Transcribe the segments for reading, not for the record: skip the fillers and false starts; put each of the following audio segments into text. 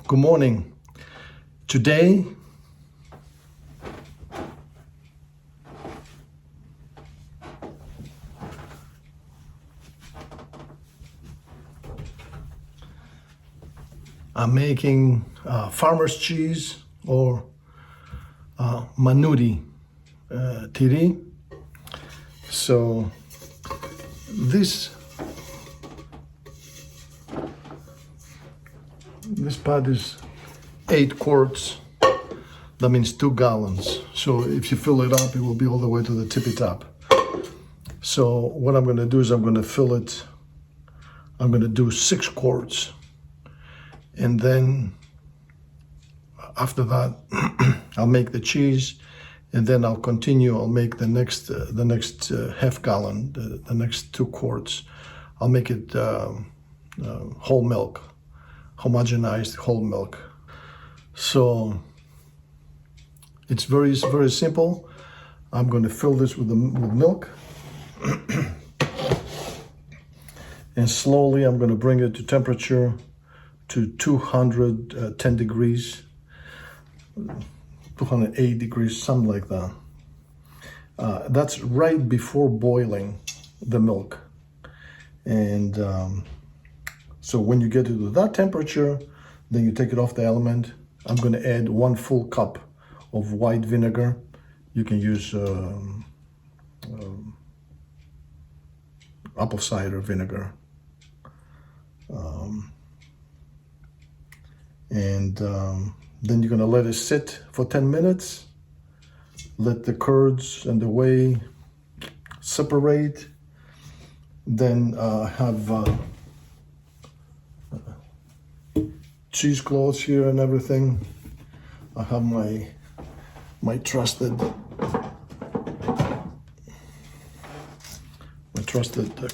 Good morning. Today, I'm making farmer's cheese or Manoúri Tyrί. So this pot is 8 quarts. That means 2 gallons. So if you fill it up, it will be all the way to the tippy top. So what I'm going to do is I'm going to fill it. I'm going to do 6 quarts, and then after that I'll make the cheese, and then I'll continue. I'll make the next half gallon, the next 2 quarts. I'll make it whole milk, homogenized whole milk. So it's very simple. I'm going to fill this with milk, and slowly I'm going to bring it to temperature to 210 degrees, 208 degrees, something like that. That's right before boiling the milk. And so when you get to that temperature, then you take it off the element. I'm going to add 1 full cup of white vinegar. You can use apple cider vinegar. Then you're going to let it sit for 10 minutes. Let the curds and the whey separate. Then have cheesecloths here and everything. I have my trusted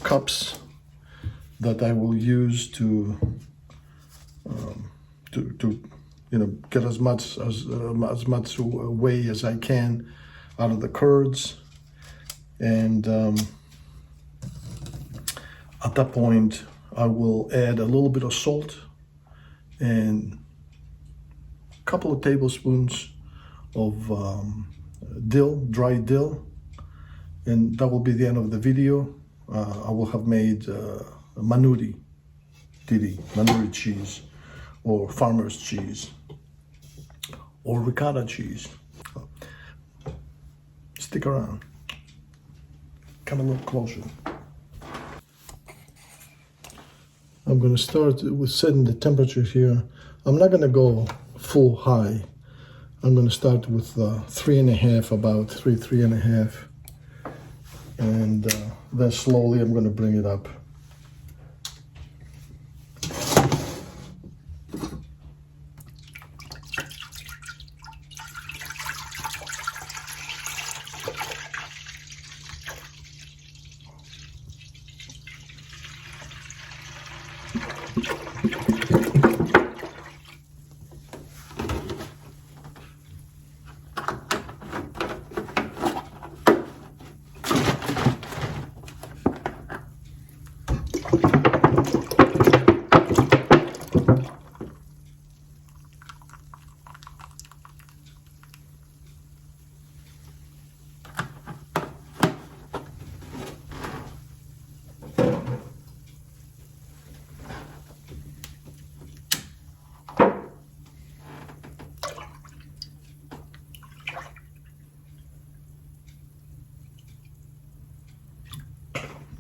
cups that I will use to get as much whey as I can out of the curds. And at that point I will add a little bit of salt and a couple of tablespoons of dry dill, and that will be the end of the video. I will have made Manoúri Tyrί, Manoúri cheese, or farmer's cheese, or ricotta cheese. Stick around. Come a little closer. I'm going to start with setting the temperature here. I'm not going to go full high. I'm going to start with 3.5, about 3.5, and then slowly I'm going to bring it up.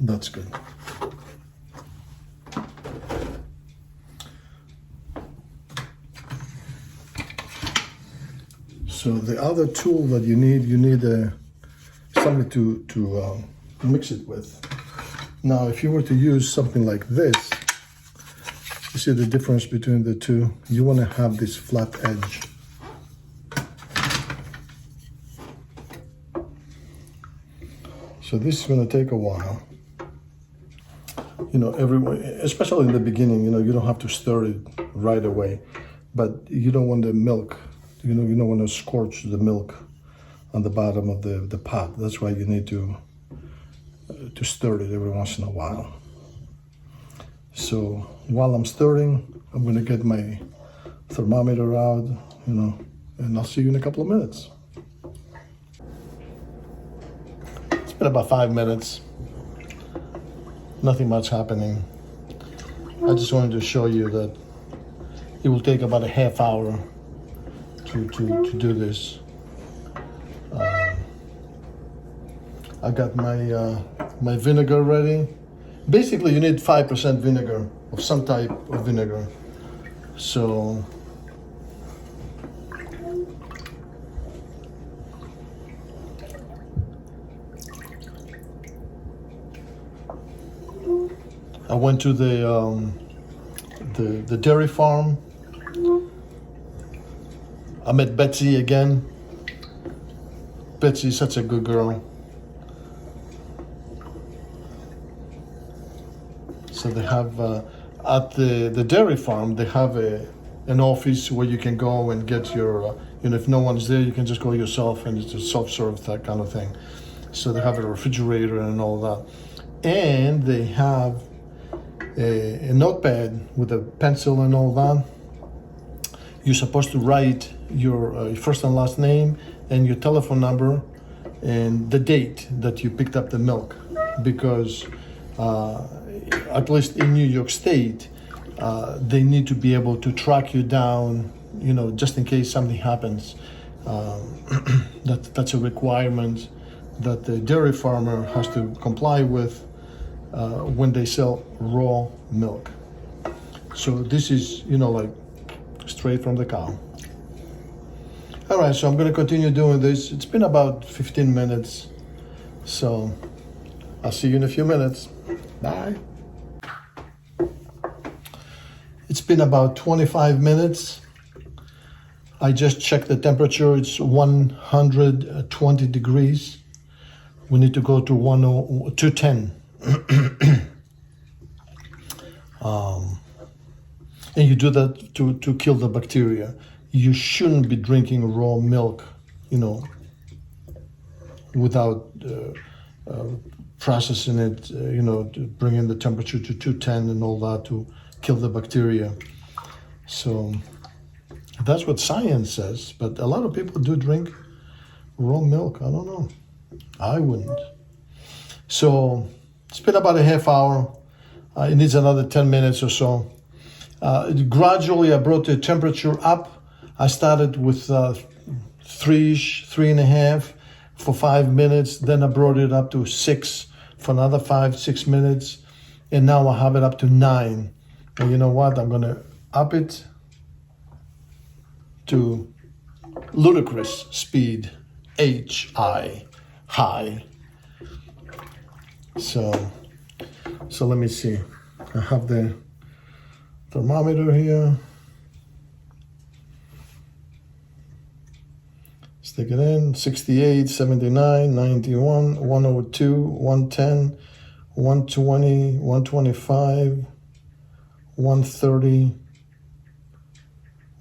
That's good. So the other tool that you need something to mix it with. Now, if you were to use something like this, you see the difference between the two? You want to have this flat edge. So this is going to take a while. Especially in the beginning, you don't have to stir it right away, but you don't want the milk, you don't want to scorch the milk on the bottom of the pot. That's why you need to stir it every once in a while. So while I'm stirring, I'm going to get my thermometer out, you know, and I'll see you in a couple of minutes. It's been about 5 minutes. Nothing much happening. I just wanted to show you that it will take about a half hour to do this. I got my vinegar ready. Basically, you need 5% vinegar, of some type of vinegar. So I went to the dairy farm. I met Betsy again. Betsy's such a good girl. So they have at the dairy farm, they have an office where you can go and get your, you know, if no one's there, you can just go yourself, and it's a self-serve, that kind of thing. So they have a refrigerator and all that. And they have a notepad with a pencil and all that. You're supposed to write your first and last name and your telephone number and the date that you picked up the milk, because at least in New York State, they need to be able to track you down, you know, just in case something happens. That's a requirement that the dairy farmer has to comply with when they sell raw milk. So this is, you know, like straight from the cow. All right, so I'm going to continue doing this. It's been about 15 minutes, so I'll see you in a few minutes. Bye. It's been about 25 minutes. I just checked the temperature. It's 120 degrees. We need to go to 210. And you do that to kill the bacteria. You shouldn't be drinking raw milk, you know, without processing it, you know, to bring in the temperature to 210 and all that to kill the bacteria. So that's what science says, but a lot of people do drink raw milk. I don't know. I wouldn't. So it's been about a half hour. It needs another 10 minutes or so. Gradually, I brought the temperature up. I started with 3.5 for 5 minutes. Then I brought it up to 6 for another 5-6 minutes. And now I have it up to 9. And you know what? I'm going to up it to ludicrous speed, HI, high. So let me see. I have the thermometer here. Stick it in. 68, 79, 91, 102, 110, 120, 125, 130,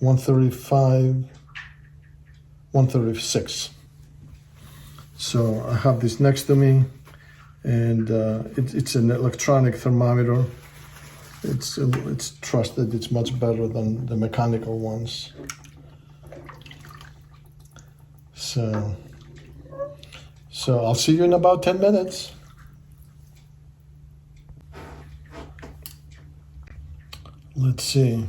135, 136. So I have this next to me, and it's an electronic thermometer. It's trusted. It's much better than the mechanical ones. So I'll see you in about 10 minutes. Let's see.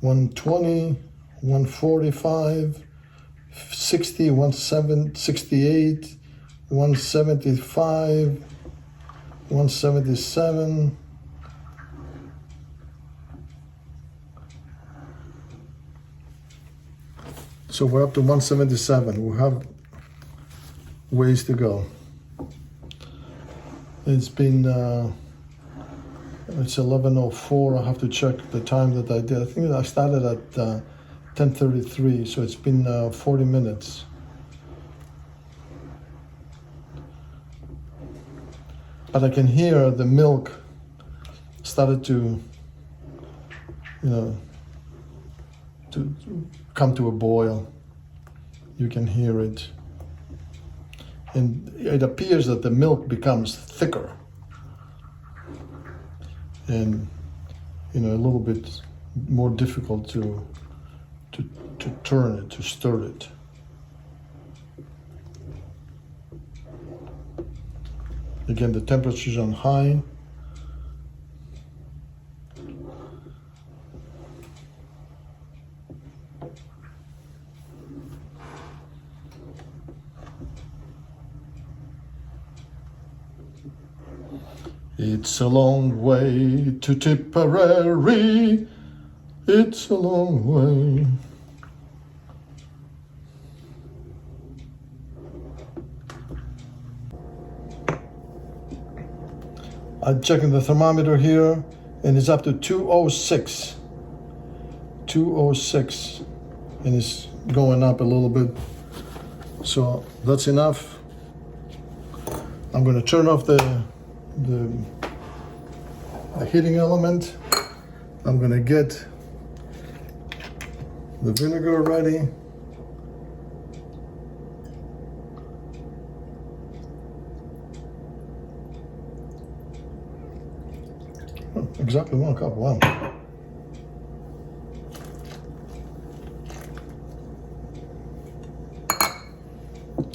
$120, $145, $60, $168, $175, $177. So we're up to 177. We have ways to go. It's been it's 11:04. I have to check the time that I did. I think I started at 10:33, so it's been 40 minutes. But I can hear the milk started to, you know, to come to a boil. You can hear it. And it appears that the milk becomes thicker and a little bit more difficult to turn it, to stir it. Again, the temperature is on high. It's a long way to Tipperary. It's a long way. I'm checking the thermometer here, and it's up to 206. 206, and it's going up a little bit. So that's enough. I'm going to turn off the heating element. I'm going to get the vinegar ready. Exactly 1 cup, wow.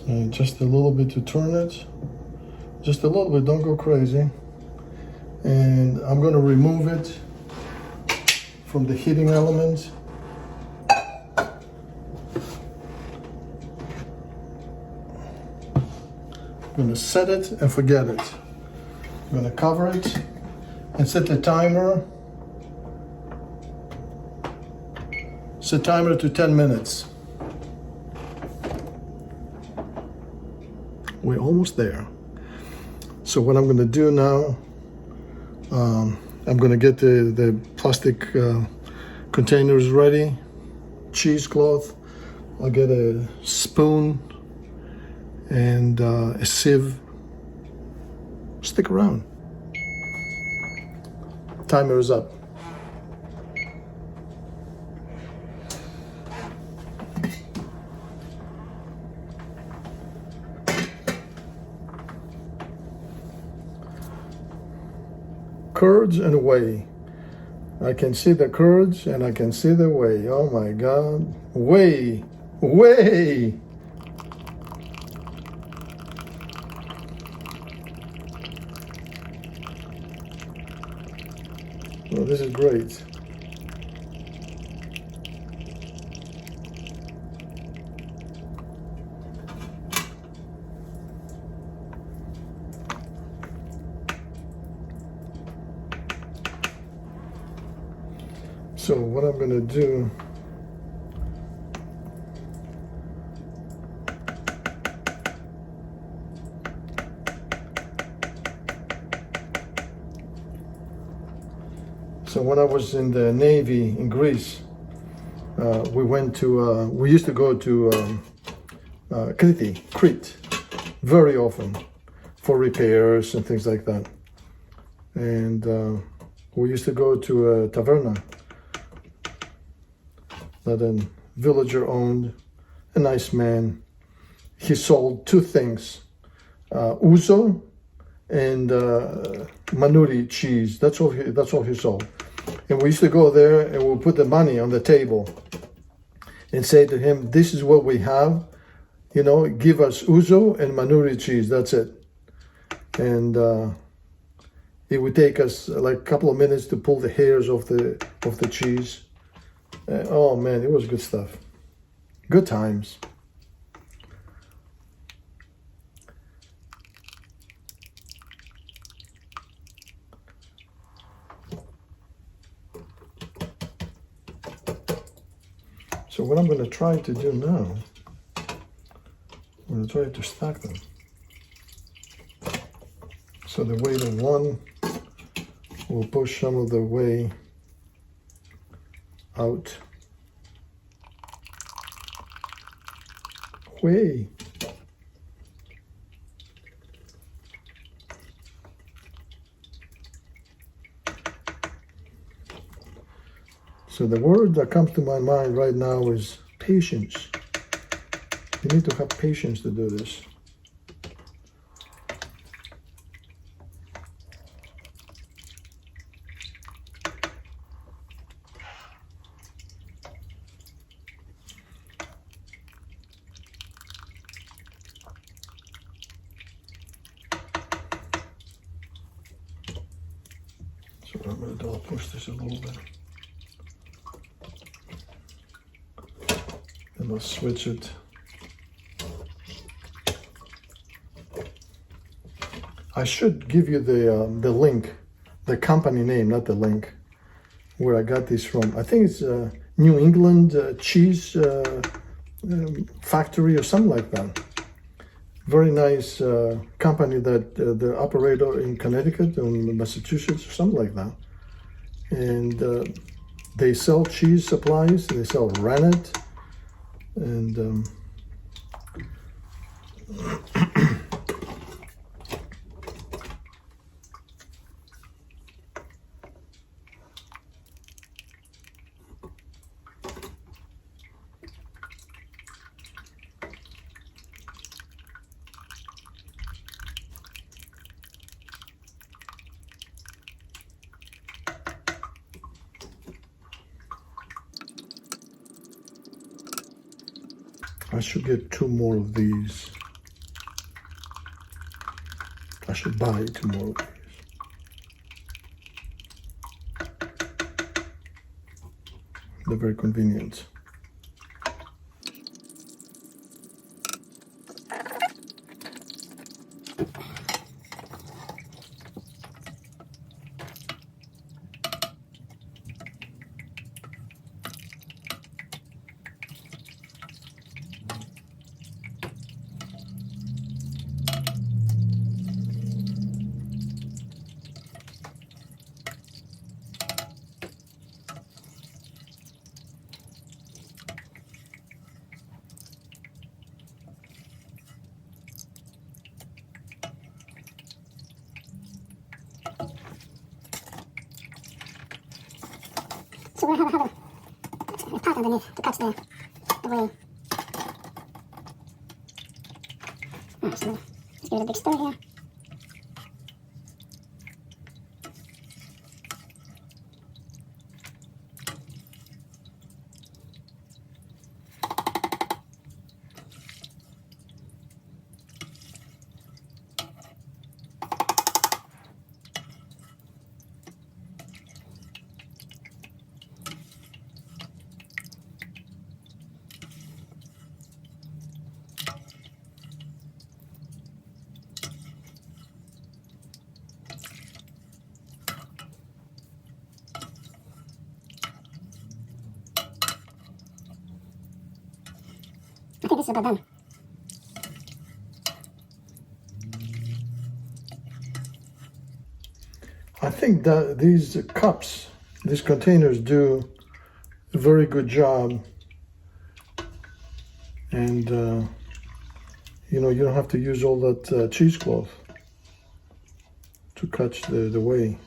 And just a little bit to turn it. Just a little bit, don't go crazy. And I'm going to remove it from the heating element. I'm going to set it and forget it. I'm going to cover it and set the timer. Set timer to 10 minutes. We're almost there. So what I'm going to do now, I'm going to get the plastic containers ready, cheesecloth. I'll get a spoon and a sieve. Stick around. Timer is up. Curds and whey. I can see the curds and I can see the whey. Oh my God. Whey. Whey. Well, this is great. So what I'm going to do, so when I was in the Navy in Greece, we used to go to Crete, very often for repairs and things like that. And we used to go to a taverna that a villager owned, a nice man. He sold two things, ouzo and Manouri cheese. That's all he sold. And we used to go there and we'll put the money on the table and say to him, this is what we have, give us ouzo and Manouri cheese, that's it. And it would take us like a couple of minutes to pull the hairs off the cheese. Oh man, it was good stuff. Good times. So what I'm going to try to do now, I'm going to try to stack them. So the weight of one will push some of the whey out. Whey. So the word that comes to my mind right now is patience. You need to have patience to do this. what I'm going to do, I'll push this a little bit. And I'll switch it. I should give you the link, the company name, not the link, where I got this from. I think it's New England cheese factory or something like that. Very nice company that the operator in Connecticut and Massachusetts or something like that. And they sell cheese supplies, they sell rennet, and I should get 2 more of these. I should buy 2 more of these. They're very convenient. So we're going to have a pot underneath to catch the whey. Alright, so let's give it a big stir here. I think this is about done. I think that these cups, these containers do a very good job. And, you know, you don't have to use all that cheesecloth to catch the whey.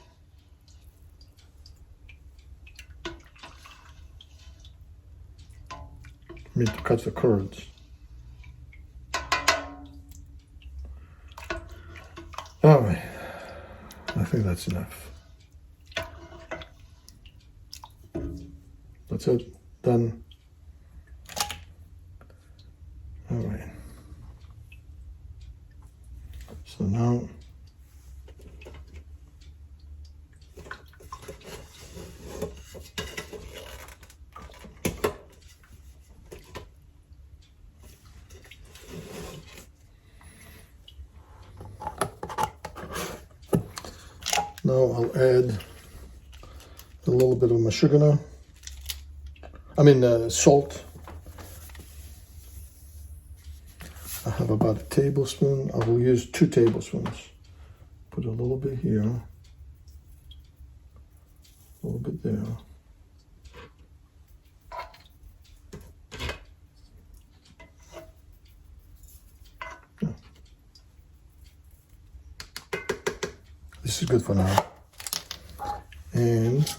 I mean, to catch the curds. All right, I think that's enough. That's it, done. All right. So now, I'll add a little bit of my sugar now. Salt. I have about a tablespoon. I will use 2 tablespoons. Put a little bit here, a little bit there. Yeah. This is good for now. And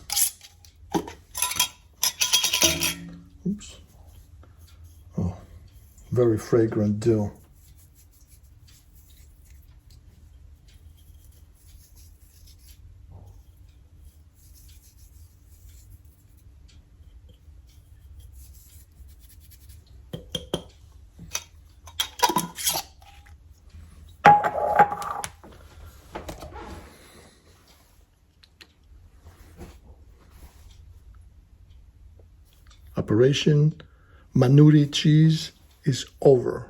oops. Oh, very fragrant dill. preparation. Manouri cheese is over.